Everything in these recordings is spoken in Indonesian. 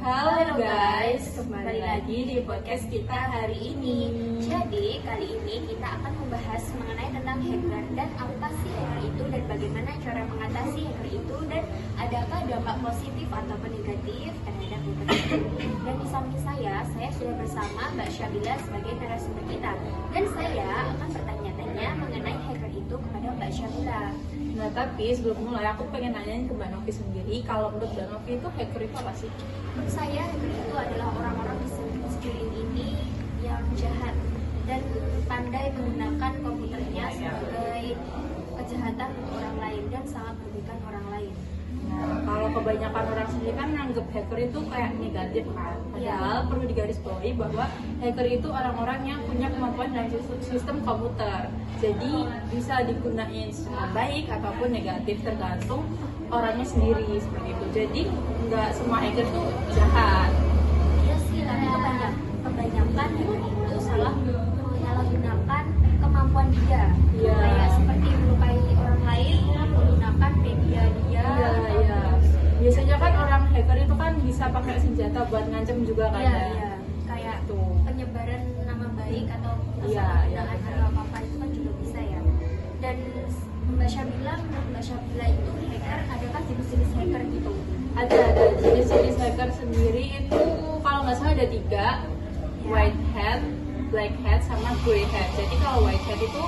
Halo guys, kembali lagi di podcast kita hari ini. Jadi kali ini kita akan membahas mengenai tentang hacker dan apa sih hacker itu dan bagaimana cara mengatasi hacker itu dan adakah dampak positif ataupun negatif terhadap hacker itu. Dan di samping saya sudah bersama Mbak Syabila sebagai narasumber kita dan saya akan bertanya-tanya mengenai hacker itu kepada Mbak Syabila. Nah, tapi sebelum mulai aku pengen nanyain ke Mbak Novi sendiri, kalau menurut Mbak Novi itu hacker itu apa sih? Menurut saya hacker itu adalah orang-orang di sekeliling ini yang jahat dan pandai menggunakan komputernya sebagai kejahatan untuk orang lain dan sangat merugikan orang lain. Nah, kalau kebanyakan orang sendiri kan nganggep hacker itu kayak negatif kan. Padahal perlu digarisbawahi bahwa hacker itu orang-orang yang punya kemampuan dalam sistem komputer. Jadi bisa digunain secara baik ataupun negatif tergantung orangnya sendiri seperti itu. Jadi nggak semua hacker itu jahat. Iya sih, tapi kebanyakan itu salah menyalahgunakan kemampuan dia. Iya. Kayak seperti melukai orang lain menggunakan media dia. Iya. Biasanya kan orang hacker itu kan bisa pakai senjata buat ngancem juga kan. Iya. Kayak Tuh. penyebaran nama baik atau Iya. atau apa-apa itu kan juga bisa ya. Dan Mbak Syabila, menurut Mbak Syabila itu hacker, adakah jenis-jenis hacker gitu? Ada jenis-jenis hacker sendiri itu kalau nggak salah ada 3, white hat, black hat, sama grey hat. Jadi kalau white hat itu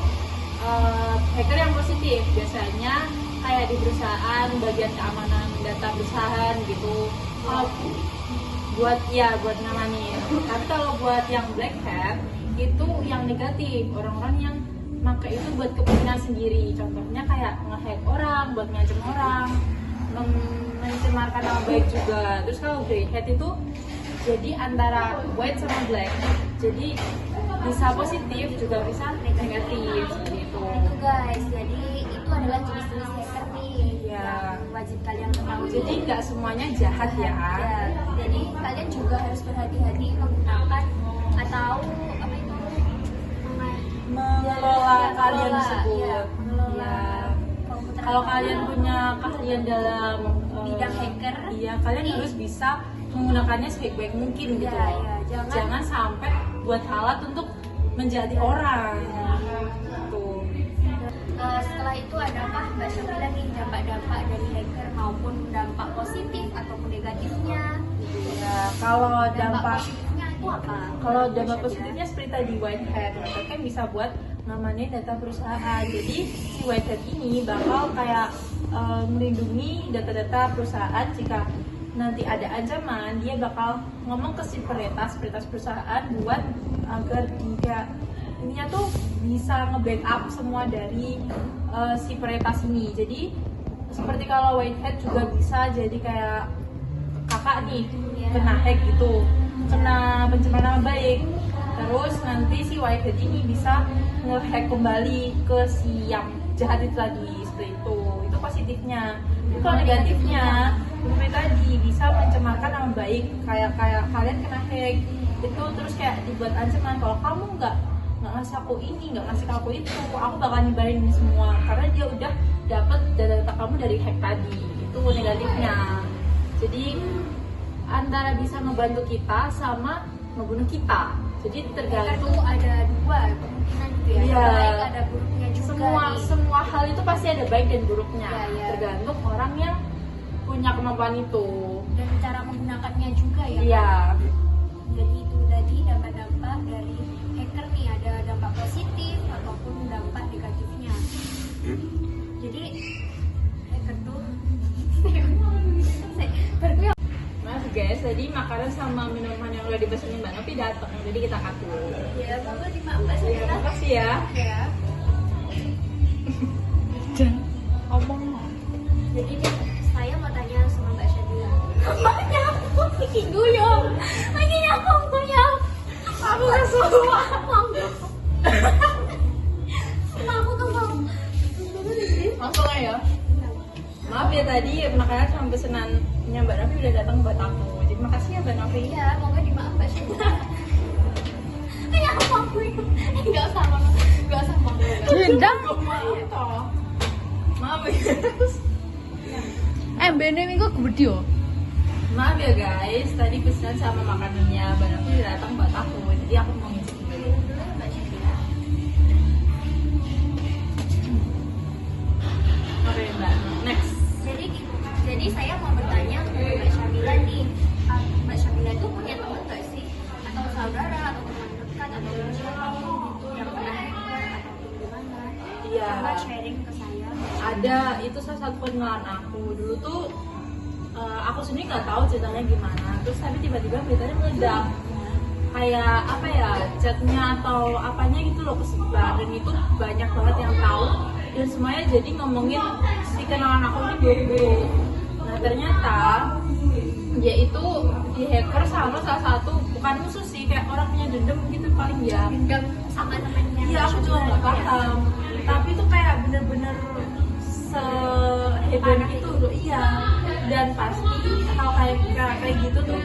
hacker yang positif, biasanya kayak di perusahaan bagian keamanan data perusahaan gitu. Buat ngamanin. Tapi kalau buat yang black hat itu yang negatif, orang-orang yang pakai itu buat kepentingan sendiri. Contohnya kayak nge-hack orang, buat ngancem orang, mencemarkan nama baik juga. Terus kalau grey hat itu jadi antara white sama black. Jadi bisa positif juga bisa negatif seperti itu. Itu guys, jadi itu adalah jenis-jenis hacker nih Ya. yang wajib kalian ketahui. Jadi nggak semuanya jahat ya. Ya, jadi kalian juga harus berhati-hati menggunakan atau apa itu Mengelola kalian tersebut. ya, mengelola Ya. komputer. Kalau kalian punya keahlian dalam bidang hacker, iya kalian harus bisa menggunakannya sebaik-baik mungkin gitu. ya, Jangan sampai buat alat untuk menjadi orang. Tuh. Setelah itu adakah Mbak Syabila nih dampak-dampak dari hacker maupun dampak positif ataupun negatifnya? Ya, kalau dampak positifnya itu apa? Kalau dampak positifnya seperti tadi white hat, mereka kan bisa buat ngamanin data perusahaan. Jadi si white hat ini bakal kayak melindungi data-data perusahaan. Jika nanti ada ancaman, dia bakal ngomong ke si peretas perusahaan buat agar dia ininya tuh bisa nge-backup semua dari si peretas ini. Jadi seperti kalau white hat juga bisa jadi kayak kakak nih kena hack gitu, kena pencemaran nama baik. Terus nanti si white hat ini bisa nge-hack kembali ke si yang jahat itu tadi seperti itu. Itu positifnya. Kalau negatifnya, seperti tadi bisa mencemarkan nama baik. Kayak kalian kena hack itu terus kayak dibuat ancaman kalau kamu nggak ngasih aku ini, nggak ngasih aku itu, aku bakal nyebarin ini semua karena dia udah dapet data kamu dari hack tadi. Itu negatifnya. Jadi antara bisa ngebantu kita sama ngebunuh kita. Jadi tergantung Hacker tuh ada dua kemungkinan gitu ya. Iya. Ada baik, ada buruknya juga. semua hal itu pasti ada baik dan buruknya. Iya. Tergantung orang yang punya kemampuan itu. Dan cara menggunakannya juga ya. Iya. Jadi itu tadi dampak-dampak dari hacker nih, ada dampak positif ataupun dampak negatifnya. Jadi hacker tuh Maaf guys, tadi makanan sama minuman yang udah dipesenin Mbak Novi datang, jadi kita atur. ya monggo dimaaf Mbak Ya, Syabila. makasih ya. Ya. Ngomong. Jadi nih, saya mau tanya sama Mbak Syabila. Mbaknya aku bikin guyong. Lagi aku guyong. Aku gak semua. Aku tuh mau. Langsung aja. Maaf ya tadi makanan sama pesenannya Mbak Novi udah datang buat aku. Jadi makasih ya Mbak Novi. Ya, monggo dimaaf Mbak Syabila. Kayak aku mau guyong. Enggak usah mau. Enggak usah mau. Gendang. Maaf ya. Bene minggu gede yo. Maaf ya guys, tadi kangen sama makanannya. Banyak tuh datang buat aku, jadi aku mau ngisi dulu. Mbak Syabila. Oke Mbak, next. Jadi saya mau bertanya ke Mbak Syabila nih, Mbak Syabila itu punya teman nggak sih, atau saudara atau teman dekat atau siapa gitu yang pernah hacker ataupun gimana? Iya. Coba sharing ke saya. Ada, itu salah satu pengenalan aku dulu tuh. Aku sendiri nggak tahu ceritanya gimana, terus tapi tiba-tiba beritanya meledak, kayak apa ya, chatnya atau apanya gitu loh kesebar, dan itu banyak banget yang tahu dan semuanya jadi ngomongin si kenalan aku ini buruk-buruk. Nah ternyata dia itu di hacker sama salah satu, bukan musuh sih, kayak orang punya dendam gitu paling ya. Dendam sama temannya. Iya aku juga nggak paham, tapi itu kayak bener-bener sehebat itu loh, iya. Dan pasti hal kayak gitu tuh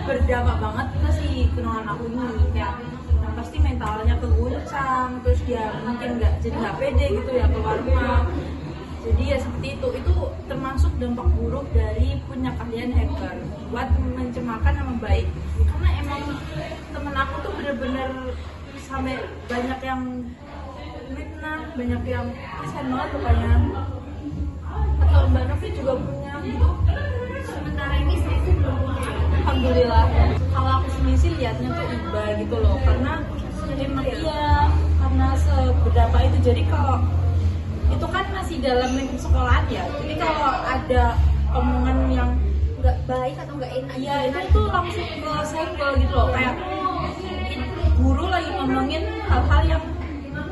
berdampak banget ke si kenalan aku ini, kayak nah, pasti mentalnya keguncang, terus dia mungkin nggak pede gitu ya keluar rumah. Jadi ya seperti itu termasuk dampak buruk dari punya kalian hacker buat mencemarkan nama baik. Karena emang temen aku tuh bener-bener sampai banyak yang fitnah, banyak yang kasihan banget pokoknya. Atau Mbak Novi juga punya gitu? Sementara ini saya tuh belum punya. Alhamdulillah. Kalau aku sendiri sih liatnya tuh iba gitu loh, karena emang iya, karena seberapa itu. Jadi kalau itu kan masih dalam lingkup sekolahan ya, jadi kalau ada omongan yang Nggak baik atau nggak enak? ya itu tuh langsung ke senggol gitu loh, kayak guru lagi ngomongin hal-hal yang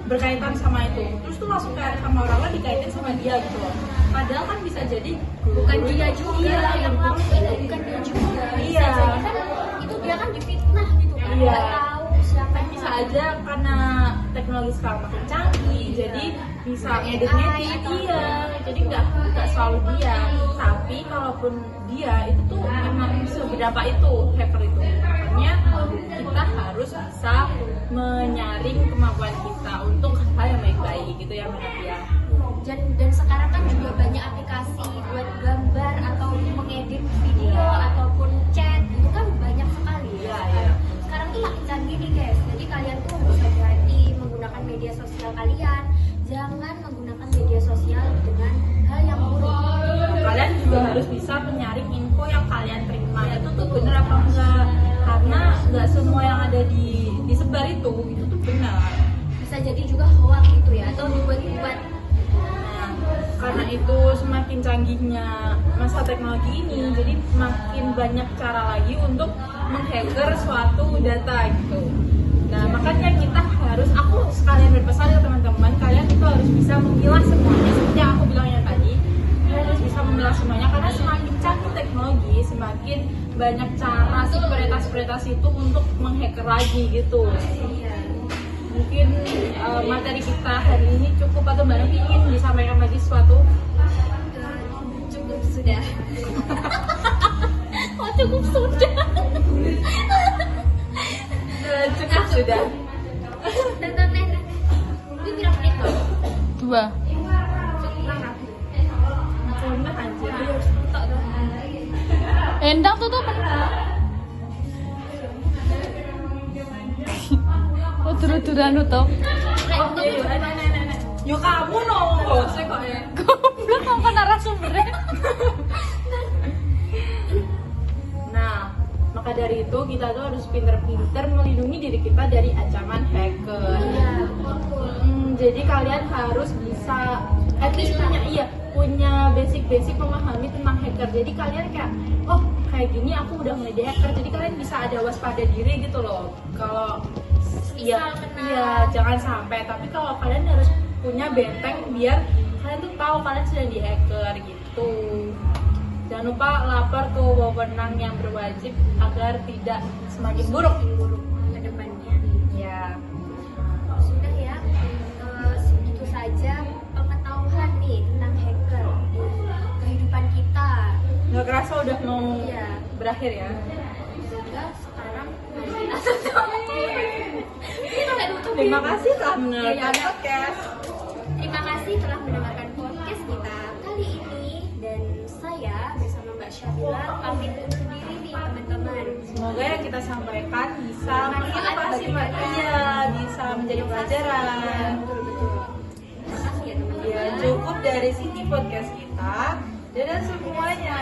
berkaitan sama itu, terus tuh langsung kayak sama orang lain dikaitin sama dia gitu loh. Padahal kan bisa jadi Bukan dia juga iya, yang ngelakuin, bukan dia juga. Iya. Bisa jadi kan itu dia kan difitnah gitu kan. Iya. Nggak tahu siapa Kan yang bisa ngelakuin. aja karena teknologi sekarang makin canggih, jadi bisa ngedit iya, jadi nggak selalu dia. Tapi kalaupun dia itu tuh memang seberapa itu hacker itu, makanya kita harus bisa menyaring kemampuan kita untuk hal yang baik-baik gitu ya Mbak Nadia. Dan sekarang kan juga banyak aplikasi buat gambar atau mengedit video ataupun chat, itu kan banyak sekali ya. Iya, iya. Sekarang tuh makin canggih nih guys, jadi kalian tuh bisa jadi menggunakan media sosial kalian, jangan menggunakan media sosial dengan hal yang buruk. Kalian juga harus bisa menyaring info yang kalian terima itu tuh bener apa enggak, karena nggak semua yang ada disebar itu tuh benar. Bisa jadi juga hoax gitu ya, atau dibuat-buat. Nah, karena itu semakin canggihnya masa teknologi ini, jadi makin banyak cara lagi untuk menghacker suatu data gitu. Nah makanya kita harus, aku sekalian berpesan ke teman-teman, kalian itu harus bisa memilah semuanya seperti yang aku bilangnya tadi. Kalian harus bisa memilah semuanya, karena semakin canggih teknologi, semakin banyak cara si peretas itu untuk menghacker lagi gitu. Mungkin materi kita hari ini cukup, atau Mbak Novi ingin disampaikan lagi sesuatu? Cukup sudah. Oh cukup sudah. Cukup sudah. Tonton nenek. Itu berapa menit loh? 2. Cukup lama. Karena anjir. Tok tuh. Endang tuh oh turut-turan tuh Oh iya, nenek. Yo kamu no, saya kok ya. goblok sama narasumbernya. Nah, maka dari itu kita tuh harus pinter-pinter melindungi diri kita dari ancaman hacker. Iya. Jadi kalian harus bisa at least punya basic memahami tentang hacker. Jadi kalian kayak, oh kayak gini aku udah mulai di hacker. Jadi kalian bisa ada waspada diri gitu loh. Kalau iya, jangan sampai. Tapi kalau kalian harus punya benteng biar kalian tuh tahu kalian sedang di hacker gitu. Jangan lupa lapor ke wewenang yang berwajib agar tidak semakin buruk Ke depannya. ya. Sudah ya. Itu saja pengetahuan nih tentang hacker di kehidupan kita. Nggak kerasa udah mau Iya. berakhir ya. Sehingga sekarang kita tutup. Kita nggak tutup. Terima kasih telah mendengarkan Iya, iya. podcast. Terima kasih telah mendengarkan podcast kita kali ini, dan saya bersama Mbak Syabila pamit undur diri nih teman-teman. Semoga yang kita sampaikan bisa Bermanfaat bagi kita. Iya, bisa menjadi pelajaran. Betul. Makasih ya teman-teman. Ya, cukup dari sini podcast kita. Dadah semuanya.